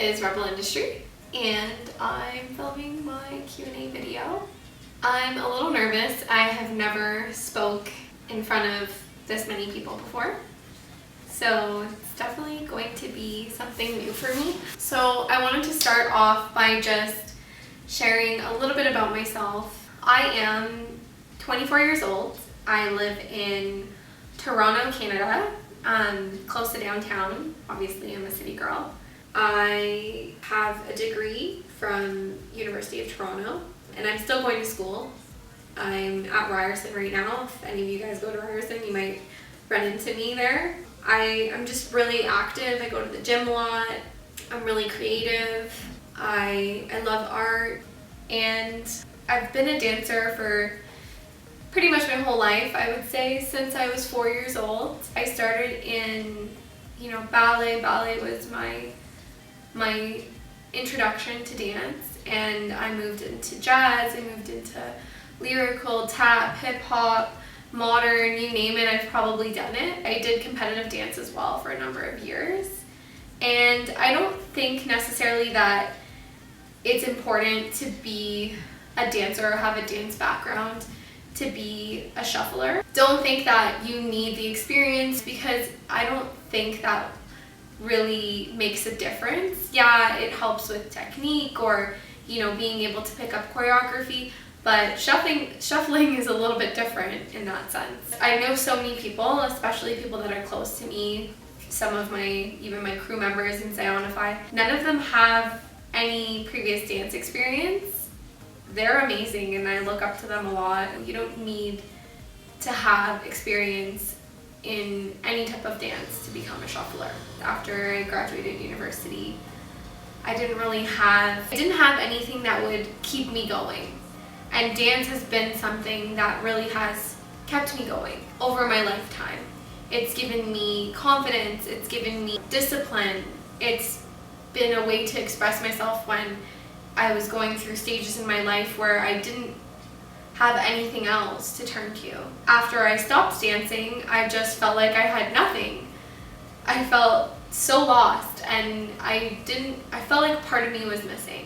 is Rebel Industry, and I'm filming my Q&A video. I'm a little nervous. I have never spoke in front of this many people before, so it's definitely going to be something new for me. So I wanted to start off by just sharing a little bit about myself. I am 24 years old. I live in Toronto, Canada, close to downtown. Obviously, I'm a city girl. I have a degree from University of Toronto, and I'm still going to school. I'm at Ryerson right now. If any of you guys go to Ryerson, you might run into me there. I'm just really active. I go to the gym a lot. I'm really creative. I love art, and I've been a dancer for pretty much my whole life, I would say, since I was 4 years old. I started in, ballet. Ballet was my introduction to dance, and I moved into jazz, I moved into lyrical, tap, hip hop, modern, you name it, I've probably done it. I did competitive dance as well for a number of years, and I don't think necessarily that it's important to be a dancer or have a dance background to be a shuffler. Don't think that you need the experience, because I don't think that really makes a difference. Yeah, it helps with technique or being able to pick up choreography, but shuffling is a little bit different in that sense. I know so many people, especially people that are close to me, some of even my crew members in Zionify, none of them have any previous dance experience. They're amazing, and I look up to them a lot. You don't need to have experience in any type of dance to become a shuffler. After I graduated university, I didn't have anything that would keep me going. And dance has been something that really has kept me going over my lifetime. It's given me confidence, it's given me discipline. It's been a way to express myself when I was going through stages in my life where I didn't have anything else to turn to. After I stopped dancing, I just felt like I had nothing. I felt so lost, and I felt like part of me was missing.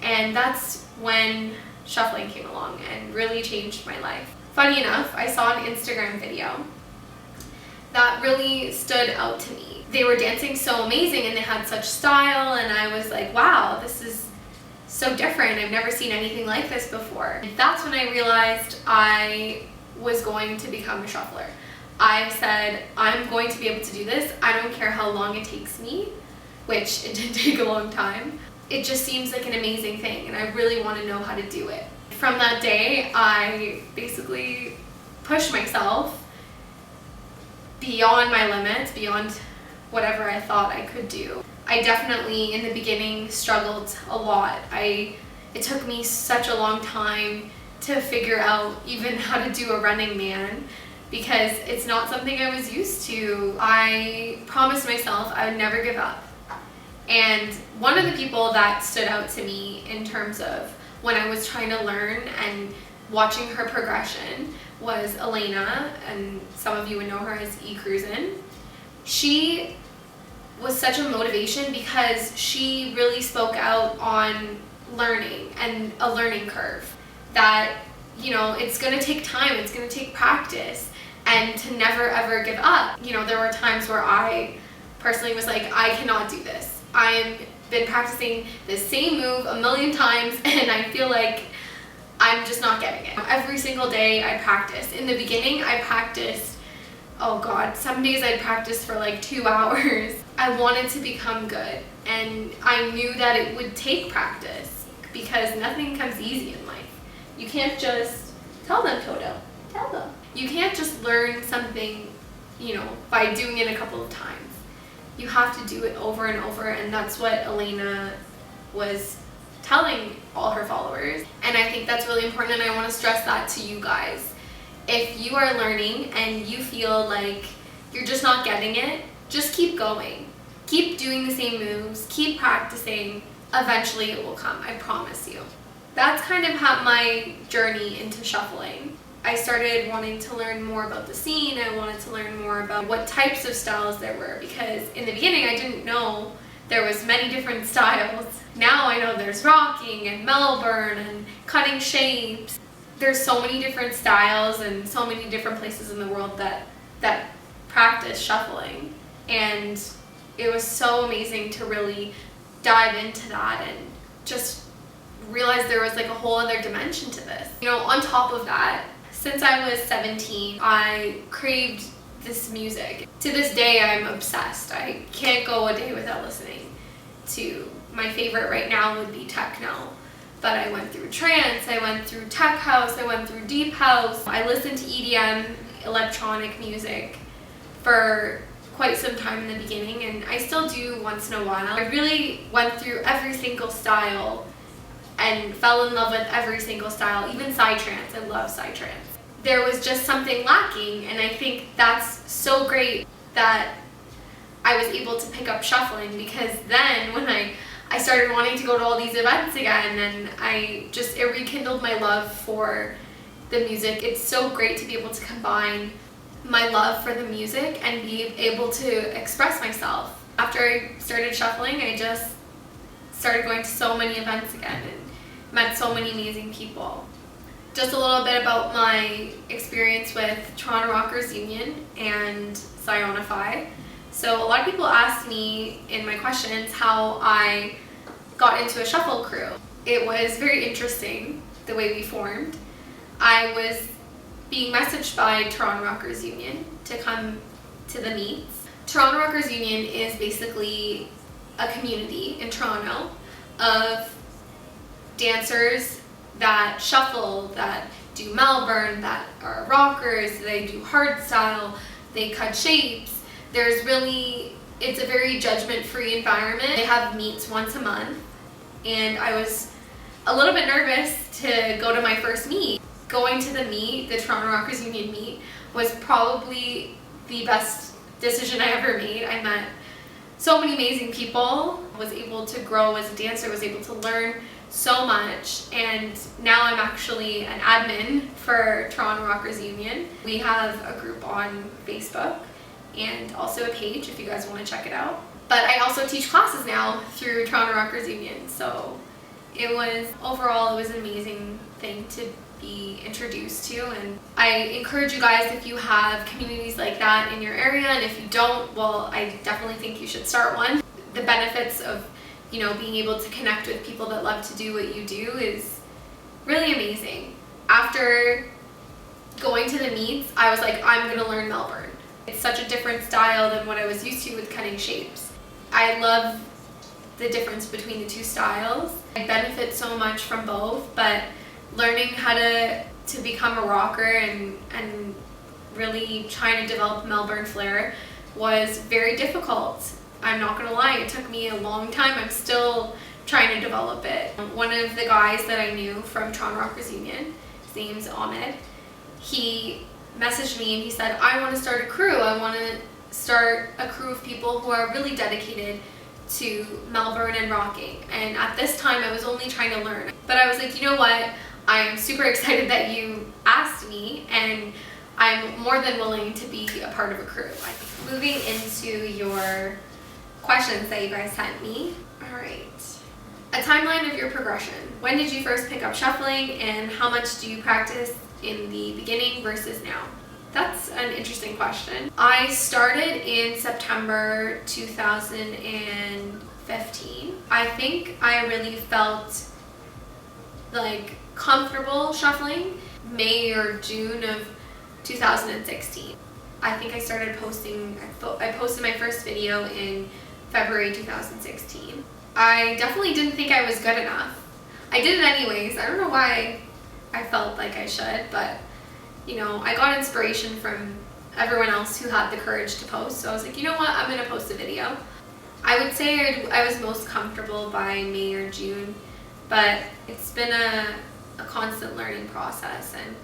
And that's when shuffling came along and really changed my life. Funny enough, I saw an Instagram video that really stood out to me. They were dancing so amazing, and they had such style, and I was like, wow, this is so different. I've never seen anything like this before. And that's when I realized I was going to become a shuffler. I said, I'm going to be able to do this. I don't care how long it takes me, which it did take a long time. It just seems like an amazing thing, and I really want to know how to do it. From that day, I basically pushed myself beyond my limits, beyond whatever I thought I could do. I definitely, in the beginning, struggled a lot. It took me such a long time to figure out even how to do a running man, because it's not something I was used to. I promised myself I would never give up. And one of the people that stood out to me in terms of when I was trying to learn and watching her progression was Elena, and some of you would know her as E. Cruisin'. She was such a motivation because she really spoke out on learning and a learning curve. That, it's going to take time, it's going to take practice, and to never ever give up. There were times where I personally was like, I cannot do this. I've been practicing the same move a million times, and I feel like I'm just not getting it. Every single day I practice. In the beginning, I practiced, oh God, some days I'd practice for like 2 hours. I wanted to become good, and I knew that it would take practice, because nothing comes easy in life. You can't just tell them, Toto, tell them. You can't just learn something, by doing it a couple of times. You have to do it over and over, and that's what Elena was telling all her followers. And I think that's really important, and I want to stress that to you guys. If you are learning and you feel like you're just not getting it, just keep going. Keep doing the same moves, keep practicing. Eventually it will come, I promise you. That's kind of how my journey into shuffling. I started wanting to learn more about the scene. I wanted to learn more about what types of styles there were, because in the beginning I didn't know there was many different styles. Now I know there's rocking and Melbourne and cutting shapes. There's so many different styles and so many different places in the world that practice shuffling. And it was so amazing to really dive into that and just realize there was like a whole other dimension to this. You know, on top of that, since I was 17, I craved this music. To this day, I'm obsessed. I can't go a day without listening to. My favorite right now would be techno. But I went through trance, I went through tech house, I went through deep house. I listened to EDM, electronic music, for quite some time in the beginning, and I still do once in a while. I really went through every single style and fell in love with every single style, even psytrance. I love psytrance. There was just something lacking, and I think that's so great that I was able to pick up shuffling, because then when I started wanting to go to all these events again, and it rekindled my love for the music. It's so great to be able to combine my love for the music and be able to express myself. After I started shuffling, I just started going to so many events again and met so many amazing people. Just a little bit about my experience with Toronto Rockers Union and Psionify. So a lot of people ask me in my questions how I got into a shuffle crew. It was very interesting the way we formed. I was being messaged by Toronto Rockers Union to come to the meets. Toronto Rockers Union is basically a community in Toronto of dancers that shuffle, that do Melbourne, that are rockers, they do hardstyle, they cut shapes. It's a very judgment-free environment. They have meets once a month, and I was a little bit nervous to go to my first meet. Going to the meet, the Toronto Rockers Union meet, was probably the best decision I ever made. I met so many amazing people, was able to grow as a dancer, was able to learn so much, and now I'm actually an admin for Toronto Rockers Union. We have a group on Facebook and also a page if you guys want to check it out. But I also teach classes now through Toronto Rockers Union, so overall it was an amazing thing to be introduced to, and I encourage you guys, if you have communities like that in your area, and if you don't, well, I definitely think you should start one. The benefits of, you know, being able to connect with people that love to do what you do is really amazing. After going to the meets, I was like, I'm gonna learn Melbourne. It's such a different style than what I was used to with cutting shapes. I love the difference between the two styles. I benefit so much from both, but learning how to become a rocker and really trying to develop Melbourne flair was very difficult. I'm not gonna lie, it took me a long time. I'm still trying to develop it. One of the guys that I knew from Toronto Rockers Union, his name's Ahmed, he messaged me and he said, I want to start a crew. I want to start a crew of people who are really dedicated to Melbourne and rocking. And at this time I was only trying to learn. But I was like, you know what? I'm super excited that you asked me, and I'm more than willing to be a part of a crew. Moving into your questions that you guys sent me. All right. A timeline of your progression. When did you first pick up shuffling, and how much do you practice in the beginning versus now? That's an interesting question. I started in September 2015. I think I really felt like comfortable shuffling May or June of 2016. I think I started posting, I posted my first video in February 2016. I definitely didn't think I was good enough. I did it anyways. I don't know why I felt like I should, but you know, I got inspiration from everyone else who had the courage to post, so I was like, you know what, I'm gonna post a video. I would say I was most comfortable by May or June, but it's been a constant learning process, and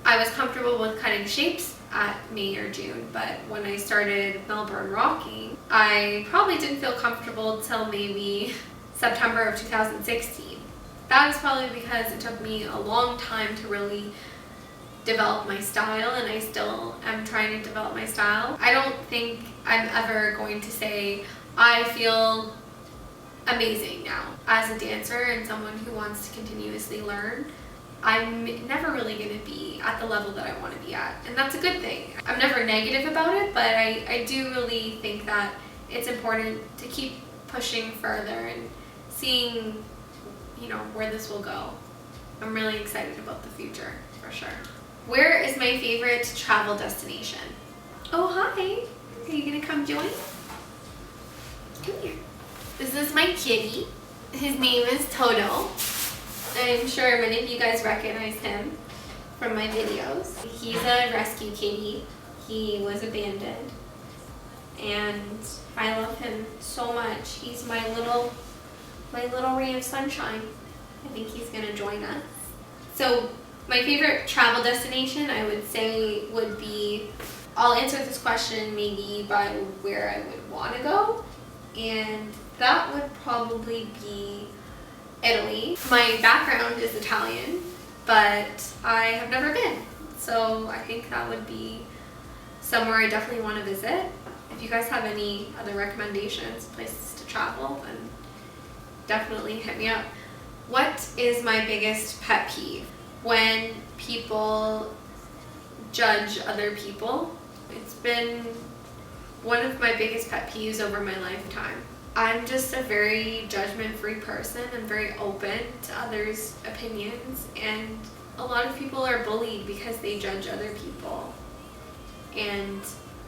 I was comfortable with cutting shapes at May or June, but when I started Melbourne rocking, I probably didn't feel comfortable till maybe September of 2016. That was probably because it took me a long time to really develop my style, and I still am trying to develop my style. I don't think I'm ever going to say I feel amazing now. As a dancer and someone who wants to continuously learn, I'm never really going to be at the level that I want to be at. And that's a good thing. I'm never negative about it, but I do really think that it's important to keep pushing further and seeing, you know, where this will go. I'm really excited about the future, for sure. Where is my favorite travel destination? Oh, hi. Are you going to come join? Come here. This is my kitty. His name is Toto. I'm sure many of you guys recognize him from my videos. He's a rescue kitty. He was abandoned. And I love him so much. He's my little ray of sunshine. I think he's gonna join us. So my favorite travel destination, I would say, would be, I'll answer this question maybe by where I would want to go, and that would probably be Italy. My background is Italian, but I have never been, so I think that would be somewhere I definitely want to visit. If you guys have any other recommendations, places to travel, then definitely hit me up. What is my biggest pet peeve? When people judge other people. It's been one of my biggest pet peeves over my lifetime. I'm just a very judgment-free person. I'm very open to others' opinions, and a lot of people are bullied because they judge other people. And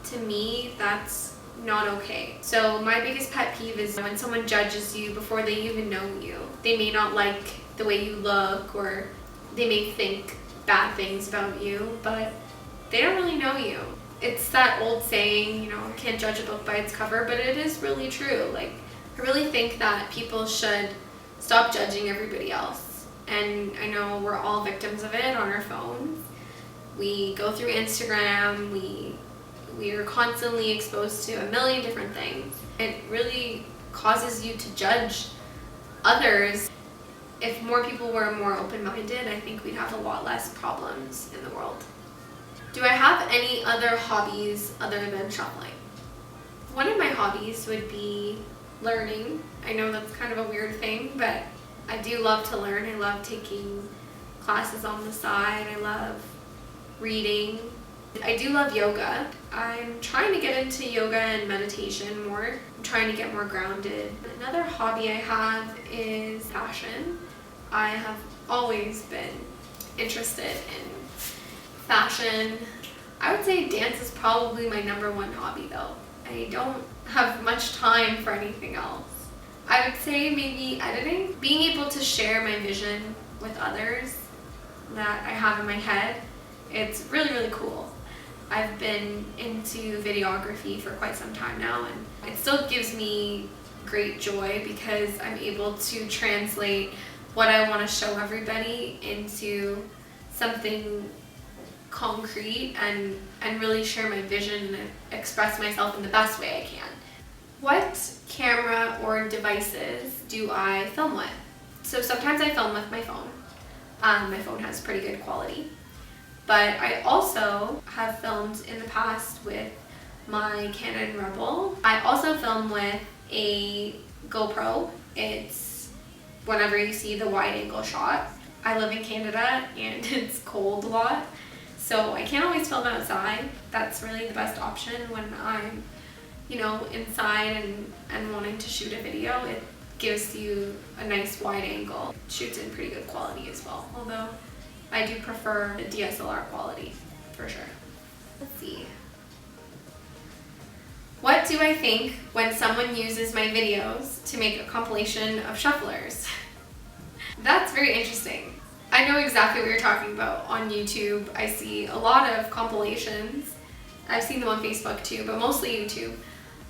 to me, that's not okay. So my biggest pet peeve is when someone judges you before they even know you. They may not like the way you look, or they may think bad things about you, but they don't really know you. It's that old saying, you know, can't judge a book by its cover, but it is really true. Like, I really think that people should stop judging everybody else. And I know we're all victims of it on our phones. We go through Instagram, we are constantly exposed to a million different things. It really causes you to judge others. If more people were more open-minded, I think we'd have a lot less problems in the world. Do I have any other hobbies other than shuffling? One of my hobbies would be learning. I know that's kind of a weird thing, but I do love to learn. I love taking classes on the side. I love reading. I do love yoga. I'm trying to get into yoga and meditation more. I'm trying to get more grounded. Another hobby I have is fashion. I have always been interested in fashion. I would say dance is probably my #1 hobby though. I don't have much time for anything else. I would say maybe editing. Being able to share my vision with others that I have in my head, it's really, really cool. I've been into videography for quite some time now, and it still gives me great joy because I'm able to translate what I want to show everybody into something concrete and really share my vision and express myself in the best way I can. What camera or devices do I film with? So sometimes I film with my phone. My phone has pretty good quality. But I also have filmed in the past with my Canon Rebel. I also film with a GoPro. It's whenever you see the wide angle shot. I live in Canada and it's cold a lot, so I can't always film outside. That's really the best option when I'm, you know, inside and wanting to shoot a video. It gives you a nice wide angle. It shoots in pretty good quality as well, although I do prefer the DSLR quality, for sure. Let's see. What do I think when someone uses my videos to make a compilation of shufflers? That's very interesting. I know exactly what you're talking about. On YouTube, I see a lot of compilations. I've seen them on Facebook too, but mostly YouTube,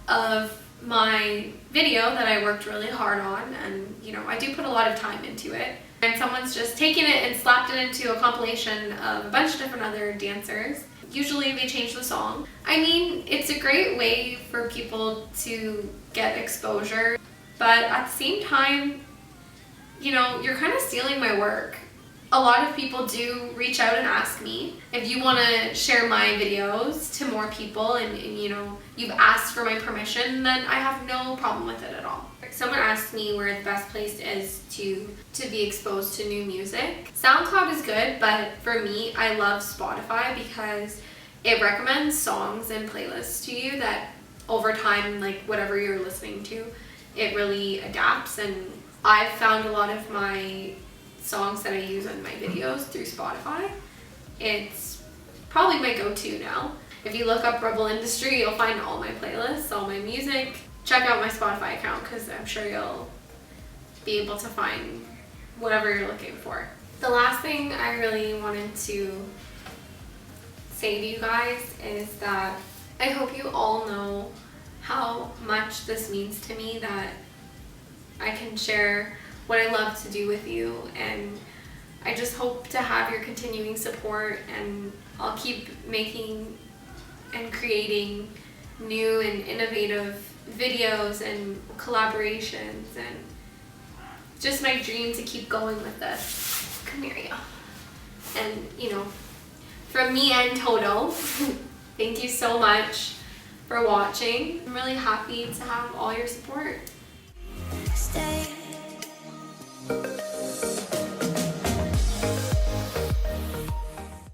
of my video that I worked really hard on, and you know, I do put a lot of time into it. And someone's just taken it and slapped it into a compilation of a bunch of different other dancers. Usually they change the song. I mean, it's a great way for people to get exposure, but at the same time, you know, you're kind of stealing my work. A lot of people do reach out and ask me if you want to share my videos to more people, and you know, you've asked for my permission, then I have no problem with it at all. Someone asked me where the best place is to be exposed to new music. SoundCloud is good, but for me, I love Spotify because it recommends songs and playlists to you that over time, like whatever you're listening to, it really adapts. And I've found a lot of my songs that I use in my videos through Spotify. It's probably my go-to now. If you look up Rebel Industry, you'll find all my playlists, all my music. Check out my Spotify account because I'm sure you'll be able to find whatever you're looking for. The last thing I really wanted to say to you guys is that I hope you all know how much this means to me, that I can share what I love to do with you, and I just hope to have your continuing support, and I'll keep making and creating new and innovative videos and collaborations, and just my dream to keep going with this. Come here, yeah. And you know, from me and Toto, thank you so much for watching. I'm really happy to have all your support. Stay.